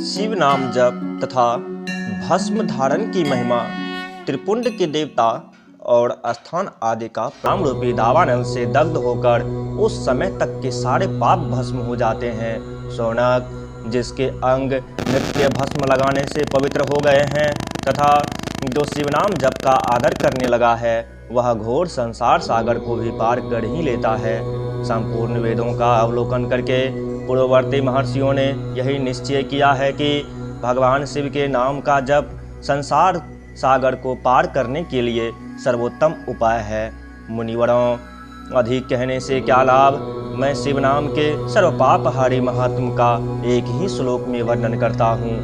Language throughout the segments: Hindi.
शिव नाम जप तथा भस्म धारण की महिमा। त्रिपुंड के देवता और स्थान आदि का प्राण रूपी दावानल से दग्ध होकर उस समय तक के सारे पाप भस्म हो जाते हैं। शौनक जिसके अंग नित्य भस्म लगाने से पवित्र हो गए हैं तथा जो शिवनाम जप का आदर करने लगा है वह घोर संसार सागर को भी पार कर ही लेता है। संपूर्ण वेदों का अवलोकन करके पूर्ववर्ती महर्षियों ने यही निश्चय किया है कि भगवान शिव के नाम का जप संसार सागर को पार करने के लिए सर्वोत्तम उपाय है। मुनिवरों, अधिक कहने से क्या लाभ, मैं शिव नाम के सर्वपापहारी महात्म का एक ही श्लोक में वर्णन करता हूँ।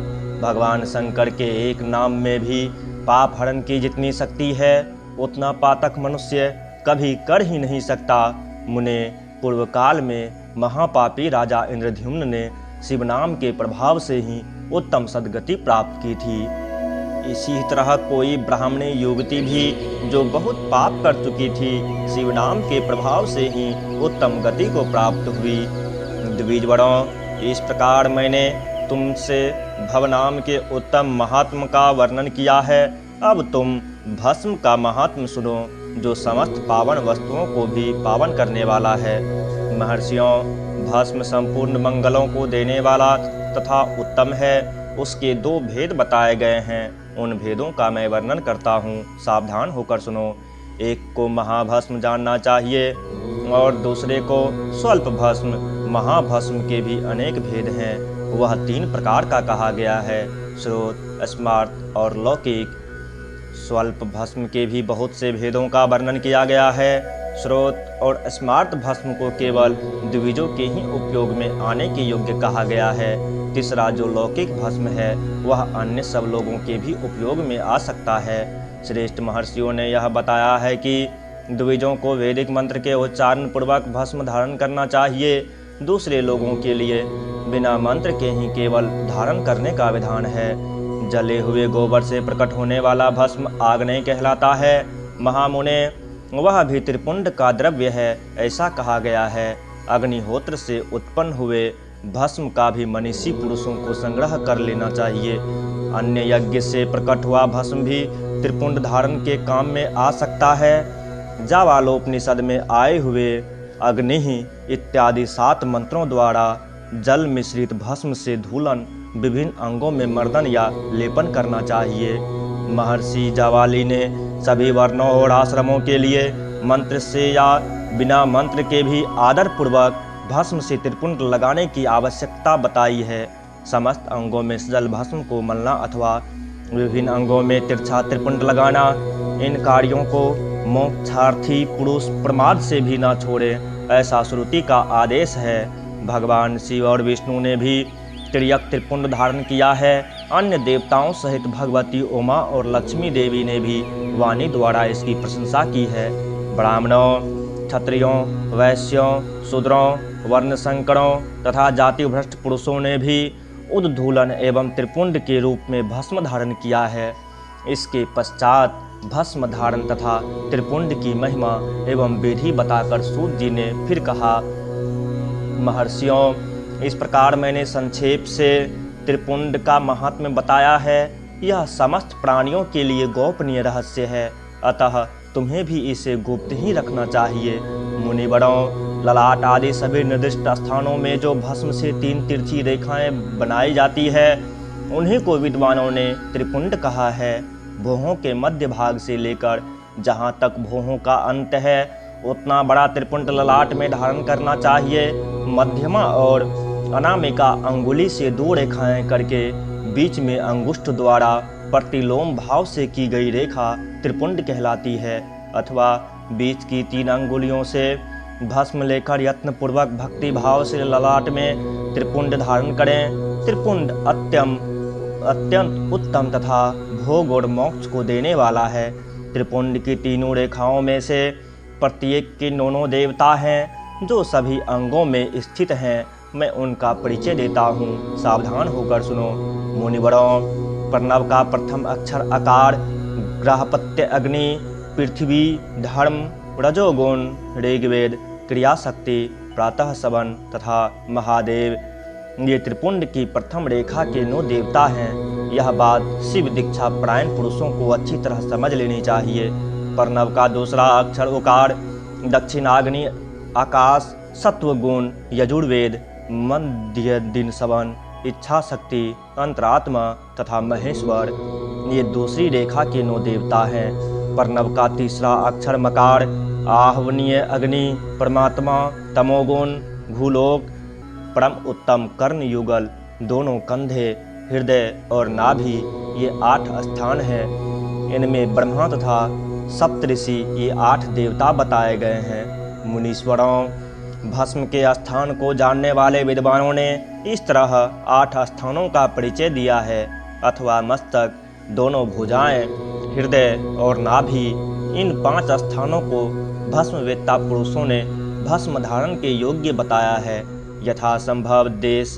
भगवान शंकर के एक नाम में भी पाप हरण की जितनी शक्ति है उतना पातक मनुष्य कभी कर ही नहीं सकता। मुने, पूर्व काल में महापापी राजा इंद्रद्युम्न ने शिव नाम के प्रभाव से ही उत्तम सद्गति प्राप्त की थी। इसी तरह कोई ब्राह्मणी युवती भी जो बहुत पाप कर चुकी थी शिव नाम के प्रभाव से ही उत्तम गति को प्राप्त हुई। द्विजवरों, इस प्रकार मैंने तुमसे भवनाम के उत्तम महात्म का वर्णन किया है। अब तुम भस्म का महात्म सुनो जो समस्त पावन वस्तुओं को भी पावन करने वाला है। महर्षियों, भस्म संपूर्ण मंगलों को देने वाला तथा उत्तम है। उसके दो भेद बताए गए हैं, उन भेदों का मैं वर्णन करता हूँ, सावधान होकर सुनो। एक को महाभस्म जानना चाहिए और दूसरे को स्वल्प भस्म। महाभस्म के भी अनेक भेद हैं, वह 3 प्रकार का कहा गया है, श्रोत, स्मार्त और लौकिक। स्वल्प भस्म के भी बहुत से भेदों का वर्णन किया गया है। स्रोत और स्मार्त भस्म को केवल द्विजों के ही उपयोग में आने के योग्य कहा गया है। तीसरा जो लौकिक भस्म है वह अन्य सब लोगों के भी उपयोग में आ सकता है। श्रेष्ठ महर्षियों ने यह बताया है कि द्विजों को वैदिक मंत्र के उच्चारण पूर्वक भस्म धारण करना चाहिए। दूसरे लोगों के लिए बिना मंत्र के ही केवल धारण करने का विधान है। जले हुए गोबर से प्रकट होने वाला भस्म आग्नेय कहलाता है। महामुने, वह भी त्रिपुंड का द्रव्य है, ऐसा कहा गया है। अग्निहोत्र से उत्पन्न हुए भस्म का भी मनीषी पुरुषों को संग्रह कर लेना चाहिए। अन्य यज्ञ से प्रकट हुआ भस्म भी त्रिपुंड धारण के काम में आ सकता है। जावालोपनिषद में आए हुए अग्नि इत्यादि 7 मंत्रों द्वारा जल मिश्रित भस्म से धूलन विभिन्न अंगों में मर्दन या लेपन करना चाहिए। महर्षि जावाली ने सभी वर्णों और आश्रमों के लिए मंत्र से या बिना मंत्र के भी आदर पूर्वक भस्म से त्रिपुंड लगाने की आवश्यकता बताई है। समस्त अंगों में जल भस्म को मलना अथवा विभिन्न अंगों में तिरछा त्रिपुंड लगाना, इन कार्यों को मोक्षार्थी पुरुष प्रमाद से भी न छोड़े, ऐसा श्रुति का आदेश है। भगवान शिव और विष्णु ने भी त्रियक त्रिपुंड धारण किया है। अन्य देवताओं सहित भगवती उमा और लक्ष्मी देवी ने भी वाणी द्वारा इसकी प्रशंसा की है। ब्राह्मणों, क्षत्रियों, वैश्यों, शूद्रों, वर्ण संकरों तथा जाति भ्रष्ट पुरुषों ने भी उद्धूलन एवं त्रिपुंड के रूप में भस्म धारण किया है। इसके पश्चात भस्म धारण तथा त्रिपुंड की महिमा एवं विधि बताकर सूत जी ने फिर कहा, महर्षियों, इस प्रकार मैंने संक्षेप से त्रिपुंड का महात्म्य बताया है। यह समस्त प्राणियों के लिए गोपनीय रहस्य है, अतः तुम्हें भी इसे गुप्त ही रखना चाहिए। मुनिवरों, ललाट आदि सभी निर्दिष्ट स्थानों में जो भस्म से 3 तिरछी रेखाएं बनाई जाती है उन्हीं को विद्वानों ने त्रिपुंड कहा है। भौहों के मध्य भाग से लेकर जहाँ तक भौहों का अंत है उतना बड़ा त्रिपुंड ललाट में धारण करना चाहिए। मध्यमा और अनामिका अंगुली से 2 रेखाएं करके बीच में अंगुष्ठ द्वारा प्रतिलोम भाव से की गई रेखा त्रिपुंड कहलाती है, अथवा बीच की 3 अंगुलियों से भस्म लेकर यत्न पूर्वक भक्ति भाव से ललाट में त्रिपुंड धारण करें। त्रिपुंड अत्यंत उत्तम तथा भोग और मोक्ष को देने वाला है। त्रिपुंड की 3 रेखाओं में से प्रत्येक के 9 देवता हैं जो सभी अंगों में स्थित हैं। मैं उनका परिचय देता हूँ, सावधान होकर सुनो। मुनिवरों, प्रणव का प्रथम अक्षर आकार, ग्राहपत्य अग्नि, पृथ्वी, धर्म, रजोगुण, ऋग्वेद, क्रियाशक्ति, प्रातः सवन तथा महादेव ये त्रिपुंड की प्रथम रेखा के 9 देवता हैं। यह बात शिव दीक्षा परायण पुरुषों को अच्छी तरह समझ लेनी चाहिए। प्रणव का दूसरा अक्षर उकार, दक्षिणाग्नि, आकाश, सत्वगुण, यजुर्वेद, मध्य दिन सवन, इच्छा शक्ति, अंतरात्मा तथा महेश्वर ये दूसरी रेखा के 9 देवता हैं। प्रणव का तीसरा अक्षर मकार, आहवनीय अग्नि, परमात्मा, तमोगुण, भूलोक, परम उत्तम कर्ण युगल, दोनों कंधे, हृदय और नाभि ये 8 स्थान हैं। इनमें ब्रह्मा तथा सप्तऋषि ये 8 देवता बताए गए हैं। मुनीश्वरों, भस्म के स्थान को जानने वाले विद्वानों ने इस तरह 8 स्थानों का परिचय दिया है, अथवा मस्तक, दोनों भुजाएं, हृदय और नाभि। इन 5 स्थानों को भस्मवेत्ता पुरुषों ने भस्म धारण के योग्य बताया है। यथासंभव देश,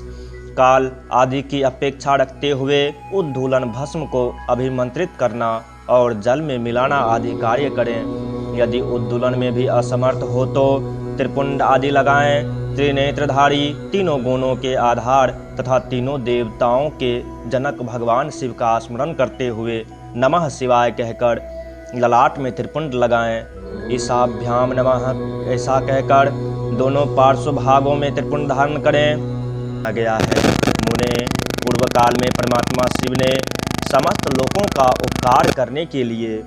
काल आदि की अपेक्षा रखते हुए उद्धूलन भस्म को अभिमंत्रित करना और जल में मिलाना आदि कार्य करें। यदि उद्धूलन में भी असमर्थ हो तो त्रिपुंड आदि लगाएं। त्रिनेत्रधारी, तीनों गुणों के आधार तथा तीनों देवताओं के जनक भगवान शिव का स्मरण करते हुए नमः शिवाय कहकर ललाट में त्रिपुंड लगाएं। ईशाभ्याम नमः ऐसा कहकर दोनों पार्श्व भागों में त्रिपुंड धारण करें। गया है मुने, पूर्व काल में परमात्मा शिव ने समस्त लोगों का उपकार करने के लिए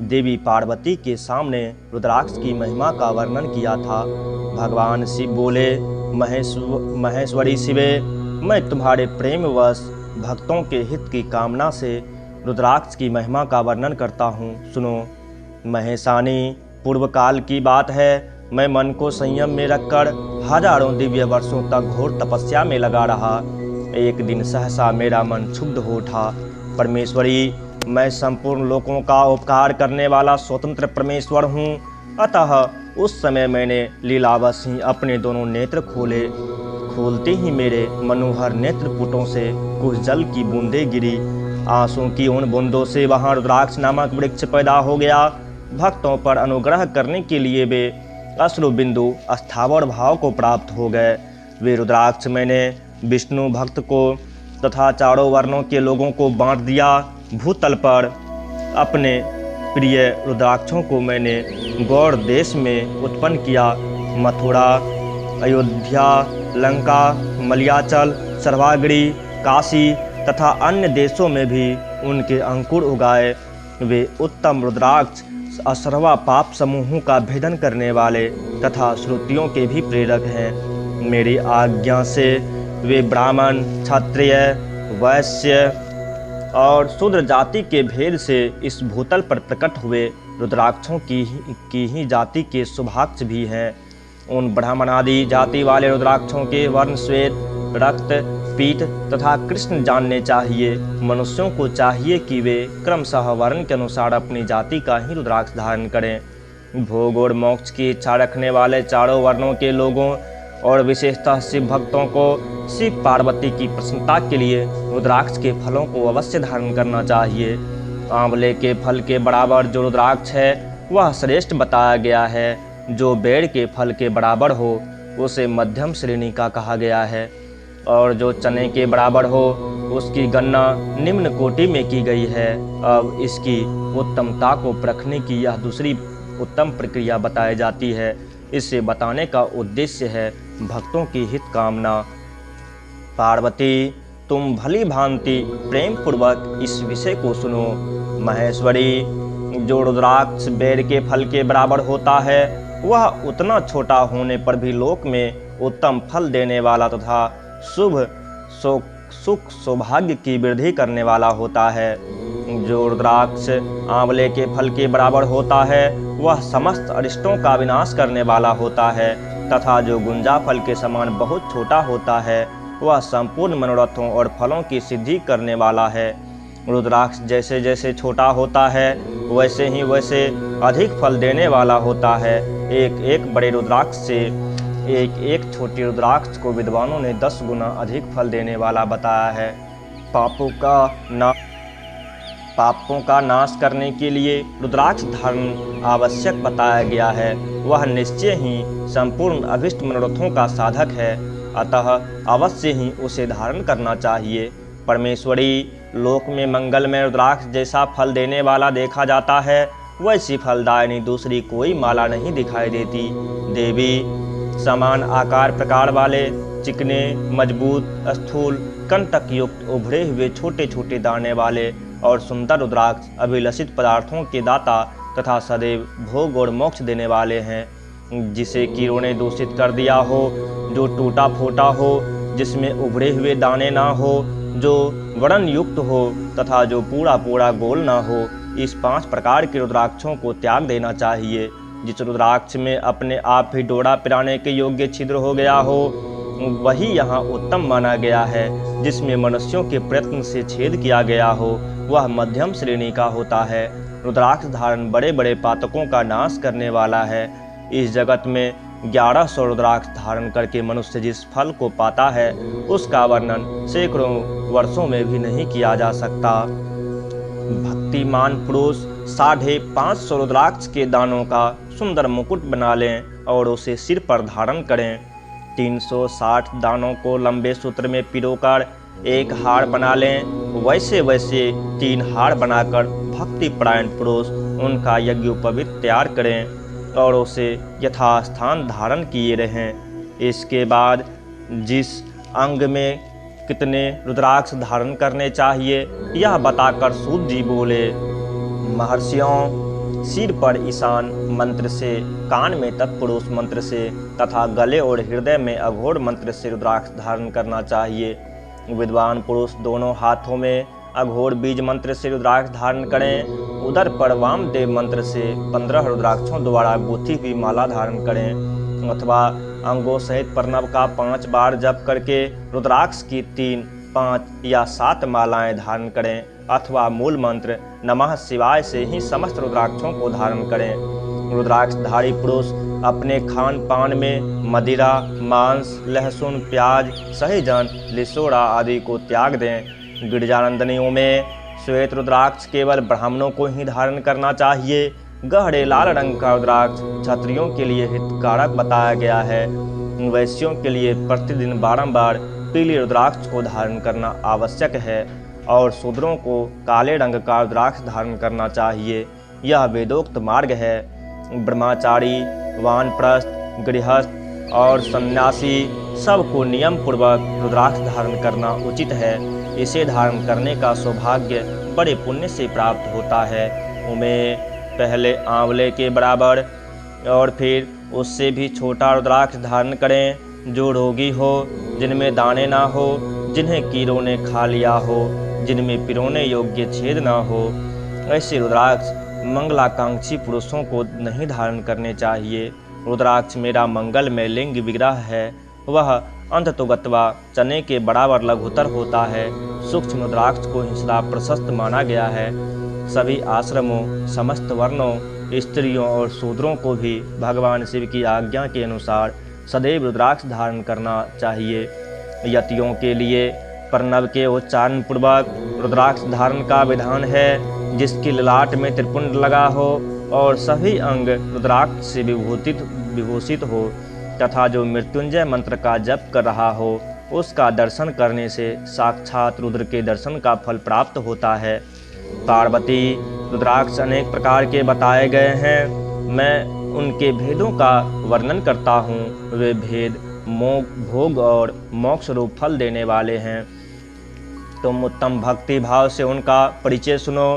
देवी पार्वती के सामने रुद्राक्ष की महिमा का वर्णन किया था। भगवान शिव बोले, महेश्वरी शिवे, मैं तुम्हारे प्रेमवश भक्तों के हित की कामना से रुद्राक्ष की महिमा का वर्णन करता हूँ, सुनो। महेशानी, पूर्व काल की बात है, मैं मन को संयम में रखकर हजारों दिव्य वर्षों तक घोर तपस्या में लगा रहा। एक दिन सहसा मेरा मन क्षुब्ध हो उठा। परमेश्वरी, मैं संपूर्ण लोगों का उपकार करने वाला स्वतंत्र परमेश्वर हूँ। अतः उस समय मैंने लीलावश ही अपने दोनों नेत्र खोले। खोलते ही मेरे मनोहर नेत्रपुटों से कुछ जल की बूंदें गिरी। आंसू की उन बूंदों से वहाँ रुद्राक्ष नामक वृक्ष पैदा हो गया। भक्तों पर अनुग्रह करने के लिए वे अश्रु बिंदु स्थावर भाव को प्राप्त हो गए। वे रुद्राक्ष मैंने विष्णु भक्त को तथा चारों वर्णों के लोगों को बांट दिया। भूतल पर अपने प्रिय रुद्राक्षों को मैंने गौड़ देश में उत्पन्न किया। मथुरा, अयोध्या, लंका, मलयाचल, सर्वागिरी, काशी तथा अन्य देशों में भी उनके अंकुर उगाए। वे उत्तम रुद्राक्ष असर्वा पाप समूहों का भेदन करने वाले तथा श्रुतियों के भी प्रेरक हैं। मेरी आज्ञा से वे ब्राह्मण, क्षत्रिय, वैश्य और शूद्र जाति के भेद से इस भूतल पर प्रकट हुए। रुद्राक्षों की ही जाति के शुभाक्ष भी हैं। उन ब्राह्मण आदि जाति वाले रुद्राक्षों के वर्ण श्वेत, रक्त, पीत तथा कृष्ण जानने चाहिए। मनुष्यों को चाहिए कि वे क्रमशः वर्ण के अनुसार अपनी जाति का ही रुद्राक्ष धारण करें। भोग और मोक्ष की इच्छा रखने वाले चारों वर्णों के लोगों और विशेषतः शिव भक्तों को शिव पार्वती की प्रसन्नता के लिए रुद्राक्ष के फलों को अवश्य धारण करना चाहिए। आंवले के फल के बराबर जो रुद्राक्ष है वह श्रेष्ठ बताया गया है। जो बेर के फल के बराबर हो उसे मध्यम श्रेणी का कहा गया है, और जो चने के बराबर हो उसकी गणना निम्न कोटि में की गई है। अब इसकी उत्तमता को परखने की यह दूसरी उत्तम प्रक्रिया बताई जाती है। इसे बताने का उद्देश्य है भक्तों की हित कामना। पार्वती, तुम भली भांति प्रेम पूर्वक इस विषय को सुनो। महेश्वरी, जो रुद्राक्ष बेर के फल के बराबर होता है वह उतना छोटा होने पर भी लोक में उत्तम फल देने वाला तथा शुभ सुख सौभाग्य की वृद्धि करने वाला होता है। जो रुद्राक्ष आंवले के फल के बराबर होता है वह समस्त अरिष्टों का विनाश करने वाला होता है, तथा जो गुंजा फल के समान बहुत छोटा होता है वह संपूर्ण मनोरथों और फलों की सिद्धि करने वाला है। रुद्राक्ष जैसे जैसे छोटा होता है वैसे ही वैसे अधिक फल देने वाला होता है। एक एक बड़े रुद्राक्ष से एक एक छोटी रुद्राक्ष को विद्वानों ने 10 गुना अधिक फल देने वाला बताया है। पापों का नाश करने के लिए रुद्राक्ष धारण आवश्यक बताया गया है, वह निश्चय ही संपूर्ण अभिष्ट मनोरथों का साधक है, अतः अवश्य ही उसे धारण करना चाहिए। परमेश्वरी लोक में मंगल में रुद्राक्ष जैसा फल देने वाला देखा जाता है, वैसी फलदायिनी दूसरी कोई माला नहीं दिखाई देती। देवी समान आकार प्रकार वाले चिकने, मजबूत, स्थूल, कंटक युक्त उभरे हुए छोटे छोटे दाने वाले और सुंदर रुद्राक्ष अभिलषित पदार्थों के दाता तथा सदैव भोग और मोक्ष देने वाले हैं। जिसे कीड़ों ने दूषित कर दिया हो, जो टूटा फूटा हो, जिसमें उभरे हुए दाने ना हो, जो वर्ण युक्त हो तथा जो पूरा पूरा गोल ना हो, इस 5 प्रकार के रुद्राक्षों को त्याग देना चाहिए। जिस रुद्राक्ष में अपने आप ही डोरा पिराने के योग्य छिद्र हो गया हो, वही यहाँ उत्तम माना गया है। जिसमें मनुष्यों के प्रयत्न से छेद किया गया हो, वह मध्यम श्रेणी का होता है। रुद्राक्ष धारण बड़े बड़े पातकों का नाश करने वाला है। इस जगत में 1100 रुद्राक्ष धारण करके मनुष्य जिस फल को पाता है, उसका वर्णन सैकड़ों वर्षों में भी नहीं किया जा सकता। भक्तिमान पुरुष 550 रुद्राक्ष के दानों का सुंदर मुकुट बना लें और उसे सिर पर धारण करें। 360 दानों को लंबे सूत्र में पिरोकर एक हार बना लें। वैसे वैसे 3 हार बनाकर भक्ति परायण पुरुष उनका यज्ञोपवीत तैयार करें और उसे यथास्थान धारण किए रहें। इसके बाद जिस अंग में कितने रुद्राक्ष धारण करने चाहिए, यह बताकर सूत जी बोले, महर्षियों, सिर पर ईशान मंत्र से, कान में तत्पुरुष मंत्र से तथा गले और हृदय में अघोर मंत्र से रुद्राक्ष धारण करना चाहिए। विद्वान पुरुष दोनों हाथों में अघोर बीज मंत्र से रुद्राक्ष धारण करें। उदर पर वामदेव मंत्र से 15 रुद्राक्षों द्वारा गुथी हुई माला धारण करें, अथवा अंगों सहित प्रणव का 5 बार जप करके रुद्राक्ष की 3, 5 या 7 मालाएं धारण करें, अथवा मूल मंत्र नमः शिवाय से ही समस्त रुद्राक्षों को धारण करें। रुद्राक्षधारी पुरुष अपने खान पान में मदिरा, मांस, लहसुन, प्याज, सहजन, लिसोड़ा आदि को त्याग दें। गिरिजानंदनियों में श्वेत रुद्राक्ष केवल ब्राह्मणों को ही धारण करना चाहिए। गहरे लाल रंग का रुद्राक्ष क्षत्रियों के लिए हितकारक बताया गया है। वैश्यों के लिए प्रतिदिन बारंबार पीले रुद्राक्ष को धारण करना आवश्यक है और शूद्रों को काले रंग का रुद्राक्ष धारण करना चाहिए। यह वेदोक्त मार्ग है। ब्रह्मचारी, वानप्रस्थ, गृहस्थ और सन्यासी सबको नियम पूर्वक रुद्राक्ष धारण करना उचित है। इसे धारण करने का सौभाग्य बड़े पुण्य से प्राप्त होता है। उमें पहले आंवले के बराबर और फिर उससे भी छोटा रुद्राक्ष धारण करें। जो रोगी हो, जिनमें दाने ना हो, जिन्हें कीड़ों ने खा लिया हो, जिनमें पिरोने योग्य छेद ना हो, ऐसे रुद्राक्ष मंगलाकांक्षी पुरुषों को नहीं धारण करने चाहिए। रुद्राक्ष मेरा मंगल में लिंग विग्रह है। वह अंततोगत्वा चने के बराबर लघुतर होता है। सूक्ष्म रुद्राक्ष को ही सदा प्रशस्त माना गया है। सभी आश्रमों, समस्त वर्णों, स्त्रियों और शूद्रों को भी भगवान शिव की आज्ञा के अनुसार सदैव रुद्राक्ष धारण करना चाहिए। यतियों के लिए प्रणव के उच्चारण पूर्वक रुद्राक्ष धारण का विधान है। जिसकी ललाट में त्रिपुंड लगा हो और सभी अंग रुद्राक्ष से विभूषित हो तथा जो मृत्युंजय मंत्र का जप कर रहा हो, उसका दर्शन करने से साक्षात रुद्र के दर्शन का फल प्राप्त होता है। पार्वती रुद्राक्ष अनेक प्रकार के बताए गए हैं। मैं उनके भेदों का वर्णन करता हूँ। वे भेद भोग और मोक्ष रूप फल देने वाले हैं। तुम उत्तम भक्ति भाव से उनका परिचय सुनो।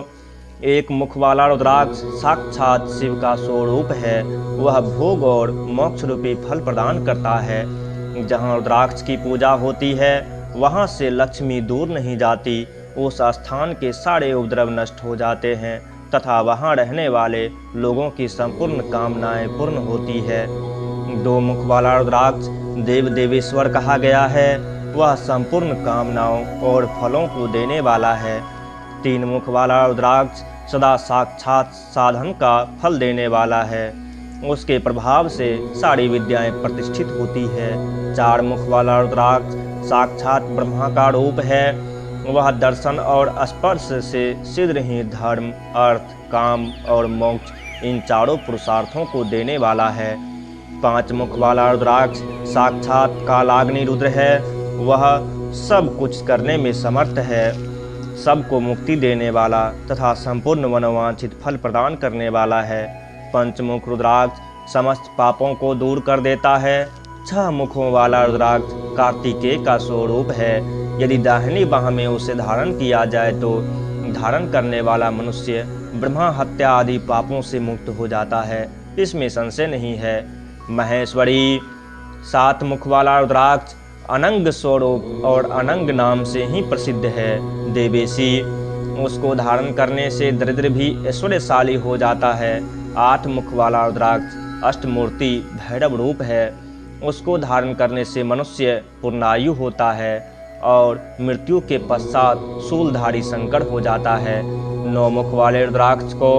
एक मुख वाला रुद्राक्ष साक्षात शिव का स्वरूप है। वह भोग और मोक्ष रूपी फल प्रदान करता है। जहाँ रुद्राक्ष की पूजा होती है, वहाँ से लक्ष्मी दूर नहीं जाती। उस स्थान के सारे उपद्रव नष्ट हो जाते हैं तथा वहाँ रहने वाले लोगों की संपूर्ण कामनाएं पूर्ण होती है। 2 मुख वाला रुद्राक्ष देव देवेश्वर कहा गया है। वह संपूर्ण कामनाओं और फलों को देने वाला है। 3 मुख वाला रुद्राक्ष सदा साक्षात साधन का फल देने वाला है। उसके प्रभाव से सारी विद्याएं प्रतिष्ठित होती है। 4 मुख वाला रुद्राक्ष साक्षात ब्रह्मा का रूप है। वह दर्शन और स्पर्श से शीघ्र ही धर्म, अर्थ, काम और मोक्ष इन चारों पुरुषार्थों को देने वाला है। 5 मुख वाला रुद्राक्ष साक्षात कालाग्नि रुद्र है। वह सब कुछ करने में समर्थ है, सबको मुक्ति देने वाला तथा संपूर्ण मनोवांछित फल प्रदान करने वाला है। पंचमुख रुद्राक्ष समस्त पापों को दूर कर देता है। 6 मुखों वाला रुद्राक्ष कार्तिकेय का स्वरूप है। यदि दाहिनी बाह में उसे धारण किया जाए तो धारण करने वाला मनुष्य ब्रह्मा हत्या आदि पापों से मुक्त हो जाता है, इसमें संशय नहीं है। महेश्वरी 7 मुख वाला रुद्राक्ष अनंग स्वरूप और अनंग नाम से ही प्रसिद्ध है। देवेशी उसको धारण करने से दरिद्र भी ऐश्वर्यशाली हो जाता है। 8 मुख वाला रुद्राक्ष अष्टमूर्ति भैरव रूप है। उसको धारण करने से मनुष्य पूर्णायु होता है और मृत्यु के पश्चात शूलधारी शंकर हो जाता है। 9 मुख वाले रुद्राक्ष को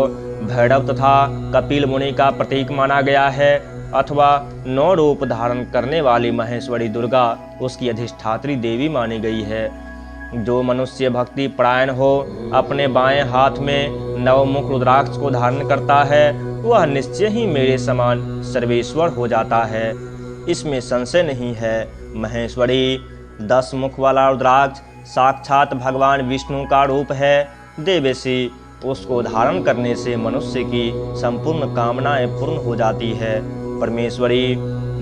भैरव तथा कपिल मुनि का प्रतीक माना गया है, अथवा 9 रूप धारण करने वाली महेश्वरी दुर्गा उसकी अधिष्ठात्री देवी मानी गई है। जो मनुष्य भक्ति परायण हो अपने बाएं हाथ में 9 मुख रुद्राक्ष को धारण करता है, वह निश्चय ही मेरे समान सर्वेश्वर हो जाता है, इसमें संशय नहीं है। महेश्वरी 10 मुख वाला रुद्राक्ष साक्षात भगवान विष्णु का रूप है। देवेशी उसको धारण करने से मनुष्य की संपूर्ण कामनाएं पूर्ण हो जाती है। परमेश्वरी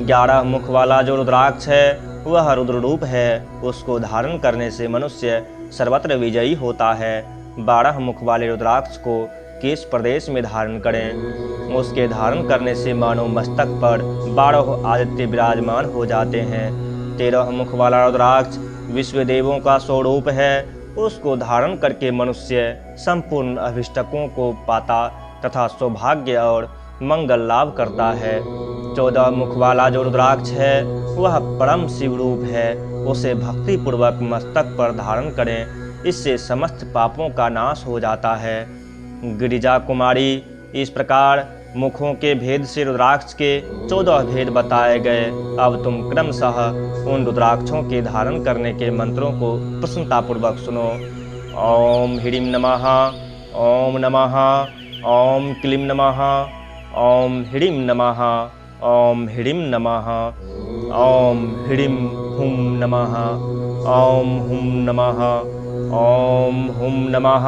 11 मुख वाला जो रुद्राक्ष है वह रुद्र रूप है। उसको धारण करने से मनुष्य सर्वत्र विजयी होता है। 12 मुख वाले रुद्राक्ष को केश प्रदेश में धारण करें। उसके धारण करने से मानो मस्तक पर 12 आदित्य विराजमान हो जाते हैं। 13 मुख वाला रुद्राक्ष विश्व देवों का स्वरूप है। उसको धारण करके मनुष्य संपूर्ण अभिष्टकों को पाता तथा सौभाग्य और मंगल लाभ करता है। 14 मुख वाला जो रुद्राक्ष है वह परम शिव रूप है। उसे भक्ति पूर्वक मस्तक पर धारण करें, इससे समस्त पापों का नाश हो जाता है। गिरिजा कुमारी इस प्रकार मुखों के भेद से रुद्राक्ष के 14 भेद बताए गए। अब तुम क्रमशः उन रुद्राक्षों के धारण करने के मंत्रों को प्रसन्नतापूर्वक सुनो। ओम ह्रीं नमः, ओम नमः, ओम क्लीं नमः, ओम ह्रीं नमः, ओम ह्रीं नमः, ओम ह्रीं हुं नमः, ओम हुं नमः, ओम हुं नमः,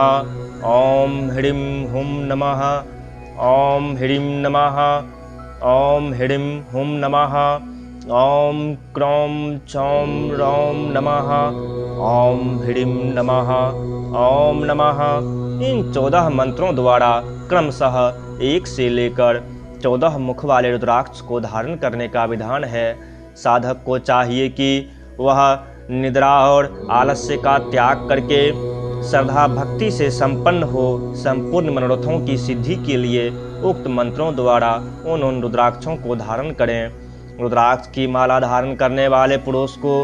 ओम ह्रीं हुं नमः, ओम ह्रीं नमः, ओम ह्रीं हुं नमः, ओम क्रों चौं रौं नमः, ओम ह्रीं नमः, ओम नमः। इन 14 मंत्रों द्वारा क्रमशः 1 से लेकर 14 मुख वाले रुद्राक्ष को धारण करने का विधान है। साधक को चाहिए कि वह निद्रा और आलस्य का त्याग करके श्रद्धा भक्ति से संपन्न हो संपूर्ण मनोरथों की सिद्धि के लिए उक्त मंत्रों द्वारा उन रुद्राक्षों को धारण करें। रुद्राक्ष की माला धारण करने वाले पुरुष को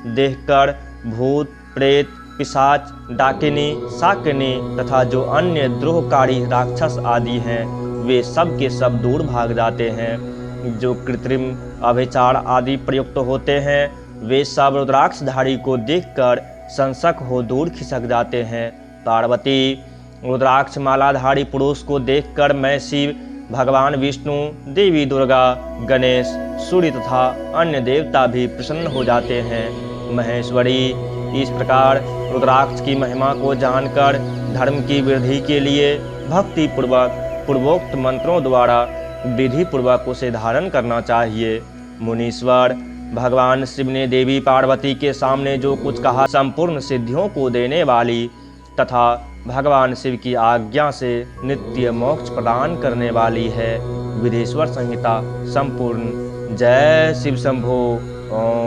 देखकर भूत, प्रेत, पिशाच, डाकिनी, शाकिनी तथा जो अन्य द्रोहकारी राक्षस आदि हैं वे सब के सब दूर भाग जाते हैं। जो कृत्रिम अभिचार आदि प्रयुक्त होते हैं वे सब रुद्राक्षधारी को देखकर संशक हो दूर खिसक जाते हैं। पार्वती रुद्राक्ष मालाधारी पुरुष को देखकर मैं शिव, भगवान विष्णु, देवी दुर्गा, गणेश, सूर्य तथा अन्य देवता भी प्रसन्न हो जाते हैं। महेश्वरी इस प्रकार रुद्राक्ष की महिमा को जानकर धर्म की वृद्धि के लिए भक्ति पूर्वक पूर्वोक्त मंत्रों द्वारा विधि पूर्वक उसे धारण करना चाहिए। मुनीश्वर भगवान शिव ने देवी पार्वती के सामने जो कुछ कहा संपूर्ण सिद्धियों को देने वाली तथा भगवान शिव की आज्ञा से नित्य मोक्ष प्रदान करने वाली है। विदेश्वर संहिता संपूर्ण। जय शिव शंभो। ओम।